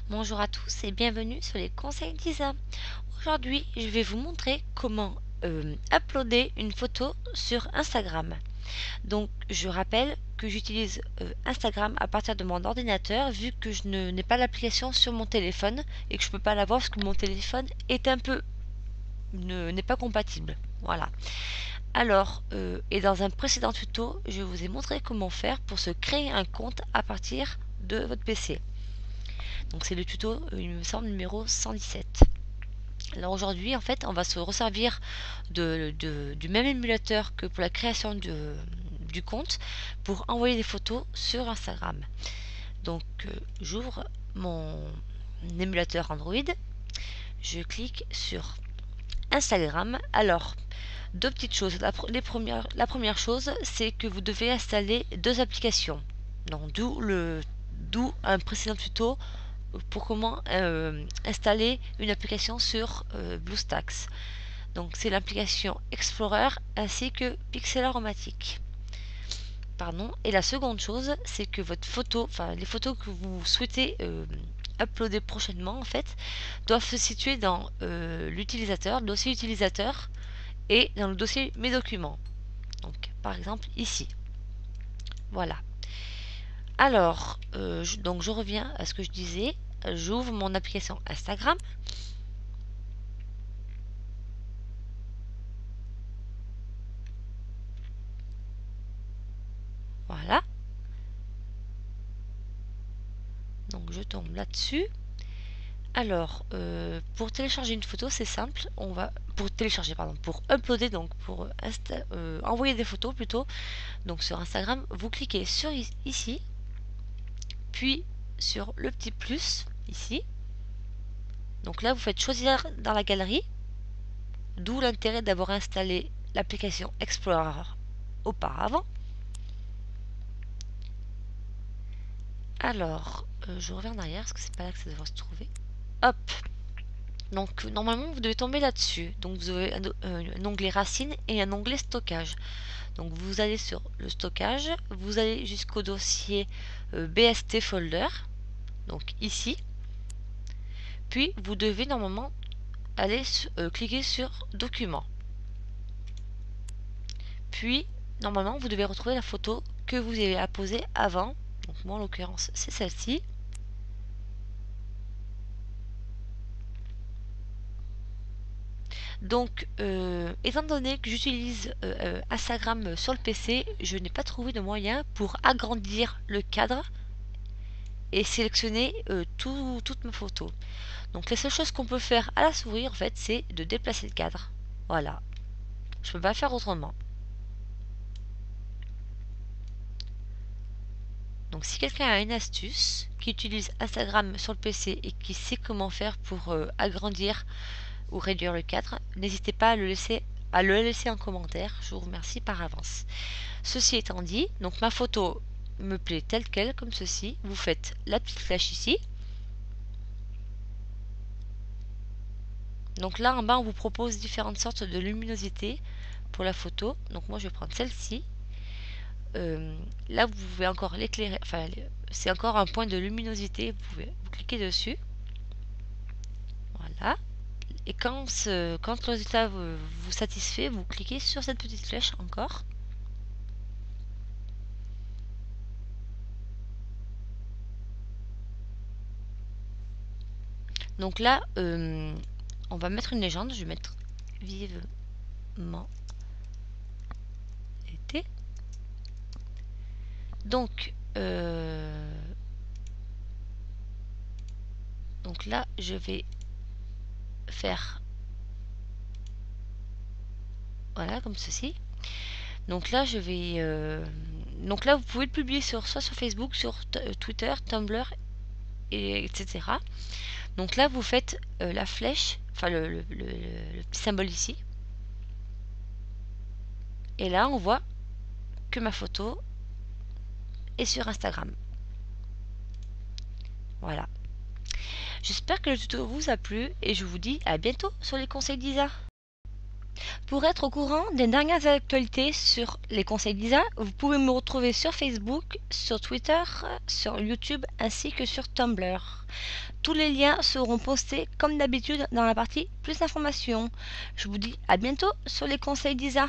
Bonjour à tous et bienvenue sur les conseils d'Isa. Aujourd'hui, je vais vous montrer comment uploader une photo sur Instagram. Donc, je rappelle que j'utilise Instagram à partir de mon ordinateur vu que je n'ai pas l'application sur mon téléphone et que je ne peux pas la voir parce que mon téléphone est n'est pas compatible. Voilà. Alors, et dans un précédent tuto, je vous ai montré comment faire pour se créer un compte à partir de votre PC. Donc c'est le tuto, il me semble, numéro 117. Alors aujourd'hui, en fait, on va se resservir du même émulateur que pour la création du compte pour envoyer des photos sur Instagram. Donc j'ouvre mon émulateur Android, je clique sur Instagram. Alors, deux petites choses. La première chose, c'est que vous devez installer deux applications. Donc d'où un précédent tuto pour comment installer une application sur BlueStacks. Donc c'est l'application Explorer ainsi que Pixelaromatic. Pardon. Et la seconde chose, c'est que votre photo, enfin les photos que vous souhaitez uploader prochainement en fait, doivent se situer dans l'utilisateur, le dossier utilisateur et dans le dossier mes documents. Donc par exemple ici. Voilà. Alors, donc je reviens à ce que je disais. J'ouvre mon application Instagram. Voilà. Donc je tombe là-dessus. Alors, pour télécharger une photo, c'est simple. Pour uploader, donc pour envoyer des photos plutôt. Donc sur Instagram, vous cliquez sur ici, puis sur le petit plus ici. Donc là, vous faites choisir dans la galerie. D'où l'intérêt d'avoir installé l'application Explorer auparavant. Alors, je reviens en arrière parce que c'est pas là que ça devrait se trouver. Hop. Donc normalement vous devez tomber là-dessus. Donc vous avez un onglet racine et un onglet stockage. Donc vous allez sur le stockage, vous allez jusqu'au dossier BST folder, donc ici. Puis vous devez normalement aller cliquer sur document. Puis normalement vous devez retrouver la photo que vous avez apposée avant. Donc moi en l'occurrence c'est celle-ci. Donc, étant donné que j'utilise Instagram sur le PC, je n'ai pas trouvé de moyen pour agrandir le cadre et sélectionner toutes mes photos. Donc, la seule chose qu'on peut faire à la souris, en fait, c'est de déplacer le cadre. Voilà. Je ne peux pas faire autrement. Donc, si quelqu'un a une astuce, qui utilise Instagram sur le PC et qui sait comment faire pour agrandir ou réduire le cadre, n'hésitez pas à le laisser en commentaire. Je vous remercie par avance. Ceci étant dit, donc ma photo me plaît telle quelle, comme ceci. Vous faites la petite flèche ici. Donc là en bas on vous propose différentes sortes de luminosité pour la photo. Donc moi je vais prendre celle-ci. Là vous pouvez encore l'éclairer, enfin c'est encore un point de luminosité, vous cliquez dessus. Voilà. Et quand le résultat vous satisfait, vous cliquez sur cette petite flèche encore. Donc là, on va mettre une légende. Je vais mettre vivement été. Donc là, je vais faire voilà comme ceci. Donc là, je vais donc là, vous pouvez le publier soit sur Facebook, sur Twitter, Tumblr, etc. Donc là, vous faites la flèche, enfin le petit symbole ici. Et là, on voit que ma photo est sur Instagram. Voilà. J'espère que le tuto vous a plu et je vous dis à bientôt sur les conseils d'Isa. Pour être au courant des dernières actualités sur les conseils d'Isa, vous pouvez me retrouver sur Facebook, sur Twitter, sur YouTube ainsi que sur Tumblr. Tous les liens seront postés comme d'habitude dans la partie plus d'informations. Je vous dis à bientôt sur les conseils d'Isa.